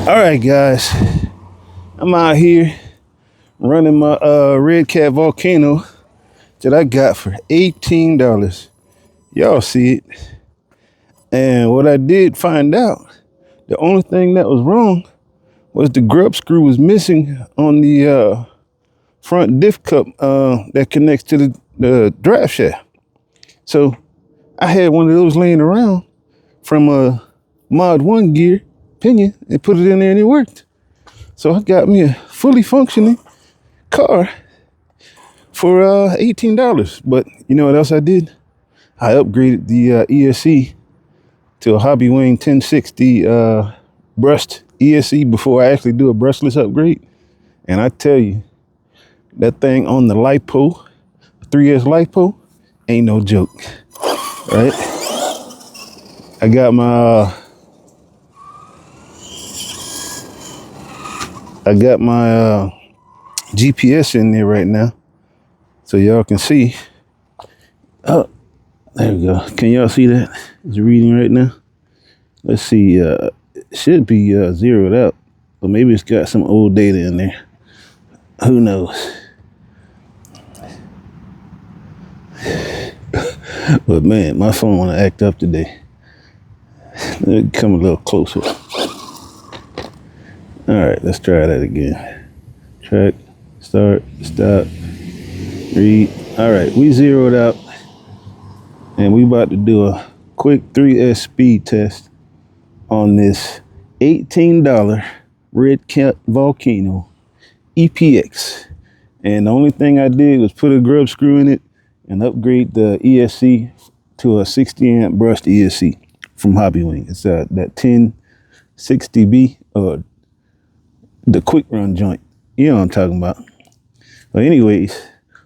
All right, guys, I'm out here running my Redcat Volcano that I got for $18. Y'all see it. And what I did find out, the only thing that was wrong was the grub screw was missing on the front diff cup that connects to the drive shaft. So I had one of those laying around from a Mod 1 gear pinion and put it in there and it worked. So I got me a fully functioning car for $18. But you know what else I did? I upgraded the ESC to a Hobbywing 1060 brushed ESC before I actually do a brushless upgrade. And I tell you, that thing on the LiPo, 3S LiPo, ain't no joke, right? I got my GPS in there right now, so y'all can see. Oh, there we go. Can y'all see that? It's reading right now. Let's see. It should be zeroed out, but maybe it's got some old data in there. Who knows? But man, my phone want to act up today. Let me come a little closer. All right, let's try that again. Track, start, stop, read. All right, we zeroed out, and we about to do a quick 3S speed test on this $18 Redcat Volcano EPX. And the only thing I did was put a grub screw in it and upgrade the ESC to a 60 amp brushed ESC from Hobbywing. It's that 1060B, the quick run joint. You know what I'm talking about. But anyways,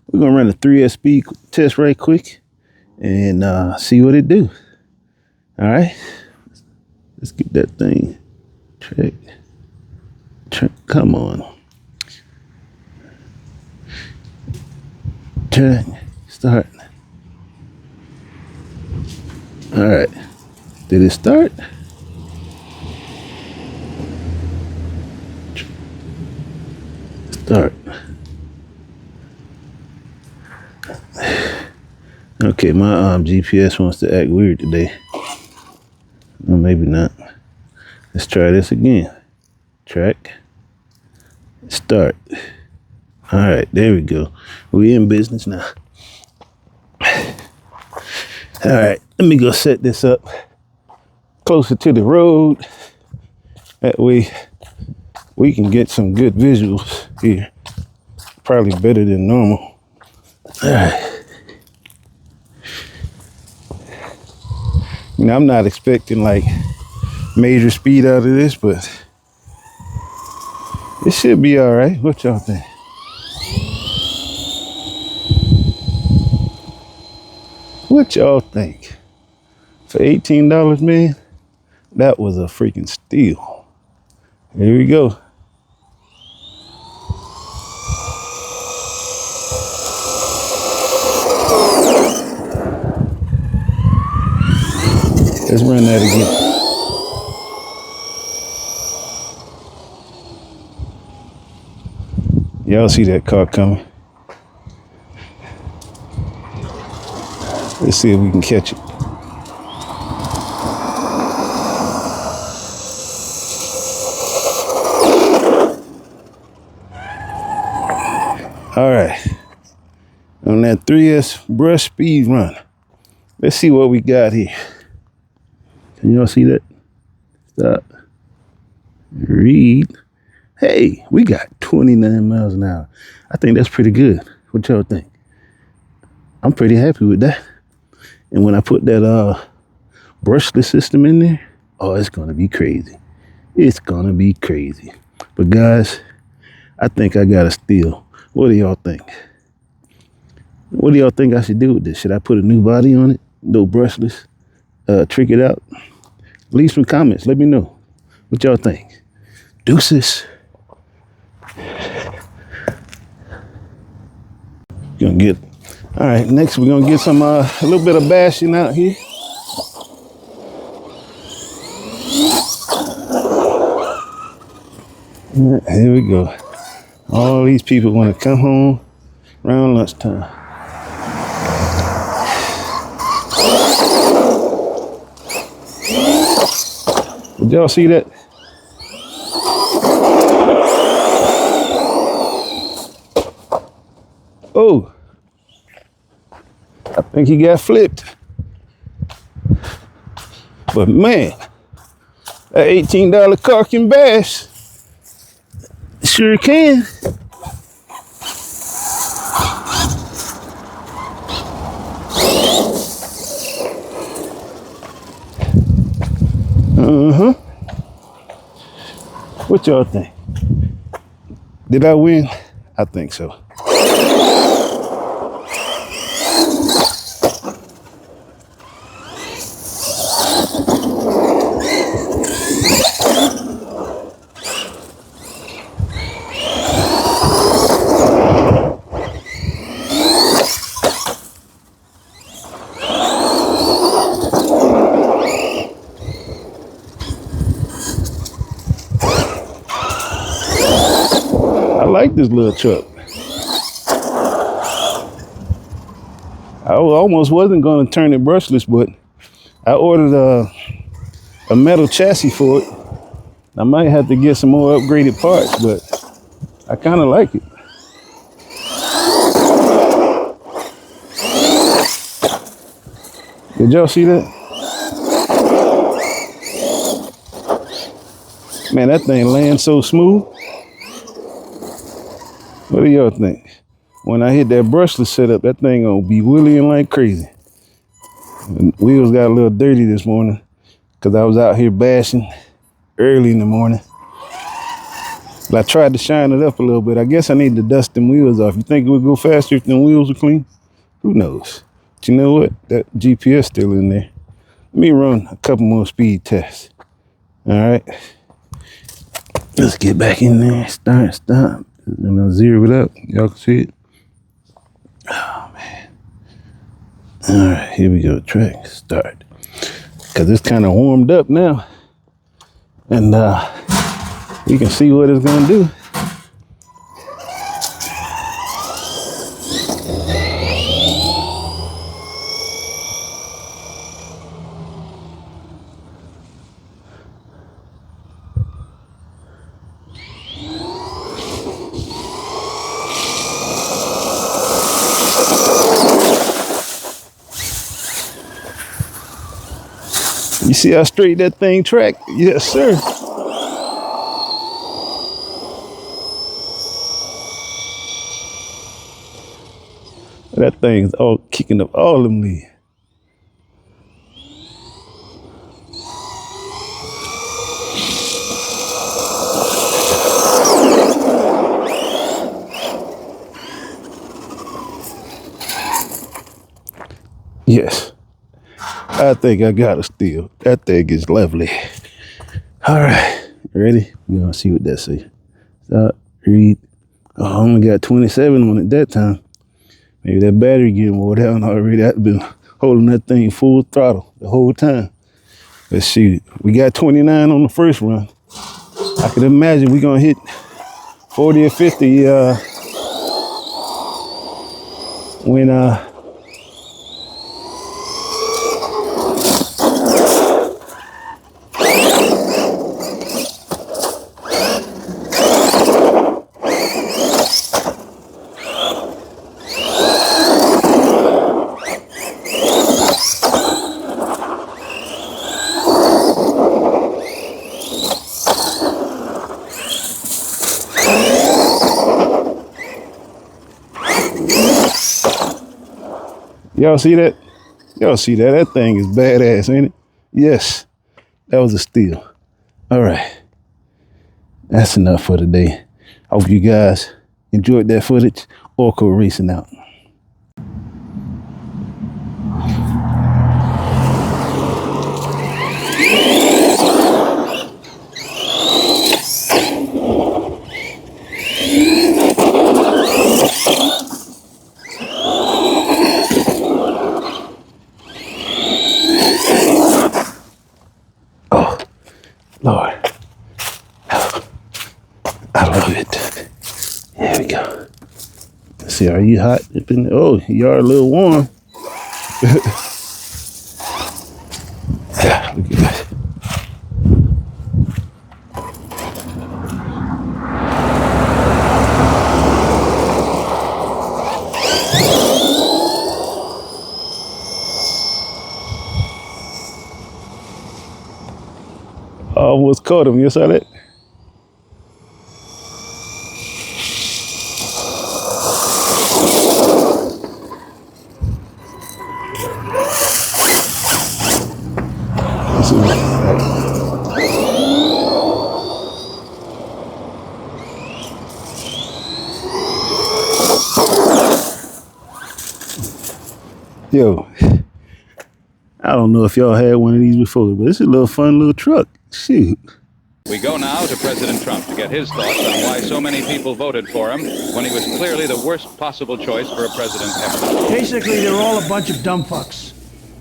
we're gonna run a 3S speed test right quick and see what it do. All right, let's get that thing. Track, come on. Track, start. All right, did it start? Start. Okay, my GPS wants to act weird today. Well, maybe not. Let's try this again. Track. Start. All right, there we go. We in business now. All right, let me go set this up closer to the road. That way we can get some good visuals here. Probably better than normal. All right. You know, I'm not expecting like major speed out of this, but it should be all right. What y'all think? What y'all think? For $18, man, that was a freaking steal. Here we go. Let's run that again. Y'all see that car coming? Let's see if we can catch it. All right, on that 3S brush speed run. Let's see what we got here. Can y'all see that? Stop. Read. Hey, we got 29 miles an hour. I think that's pretty good. What y'all think? I'm pretty happy with that. And when I put that brushless system in there, oh, it's gonna be crazy. It's gonna be crazy. But guys, I think I got a steal. What do y'all think? What do y'all think I should do with this? Should I put a new body on it? No brushless? Trick it out? Leave some comments. Let me know what y'all think. Deuces. Gonna get. All right. Next, we're gonna get some a little bit of bashing out here. Here we go. All these people want to come home around lunchtime. Did y'all see that? Oh, I think he got flipped. But man, that $18 car can bash. Sure can. What y'all think? Did I win? I think so. I like this little truck. I almost wasn't going to turn it brushless, but I ordered a metal chassis for it. I might have to get some more upgraded parts, but I kind of like it. Did y'all see that? Man, that thing lands so smooth. What do y'all think? When I hit that brushless setup, that thing gonna be wheeling like crazy. And wheels got a little dirty this morning because I was out here bashing early in the morning. But I tried to shine it up a little bit. I guess I need to dust them wheels off. You think it would go faster if them wheels were clean? Who knows? But you know what? That GPS still in there. Let me run a couple more speed tests. All right. Let's get back in there. Stop. And I'll zero it up. Y'all can see it. Oh, man. All right, here we go. Track start. Because it's kind of warmed up now. And we can see what it's going to do. You see how straight that thing tracked? Yes, sir. That thing's all kicking up all them leaves. Yes. I think I got a steal. That thing is lovely. All right, ready? We're gonna see what that says. Stop, read. Oh, I only got 27 on it that time. Maybe that battery getting wore down already. I've been holding that thing full throttle the whole time. Let's shoot it. We got 29 on the first run. I could imagine we're gonna hit 40 or 50 when y'all see that? Y'all see that? That thing is badass, ain't it? Yes, that was a steal. All right, that's enough for today. I hope you guys enjoyed that footage. Orco Racing out. Lord, see, are you hot? Oh, you are a little warm. Yeah, look at that. Almost caught him. You saw that? Yo, I don't know if y'all had one of these before, but it's a little fun little truck. Shoot. We go now to President Trump to get his thoughts on why so many people voted for him when he was clearly the worst possible choice for a president ever. Basically, they're all a bunch of dumb fucks.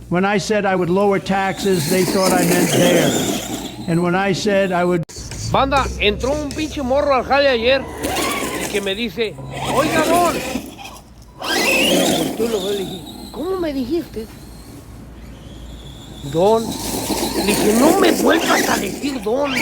When I said I would lower taxes, they thought I meant theirs. And when I said I would... Banda, entró un pinche morro al jale ayer y que me dice, oiga, don. Pero volteó y lo veo y le dije, ¿cómo me dijiste? Don. Le dije, no me vuelvas a decir don.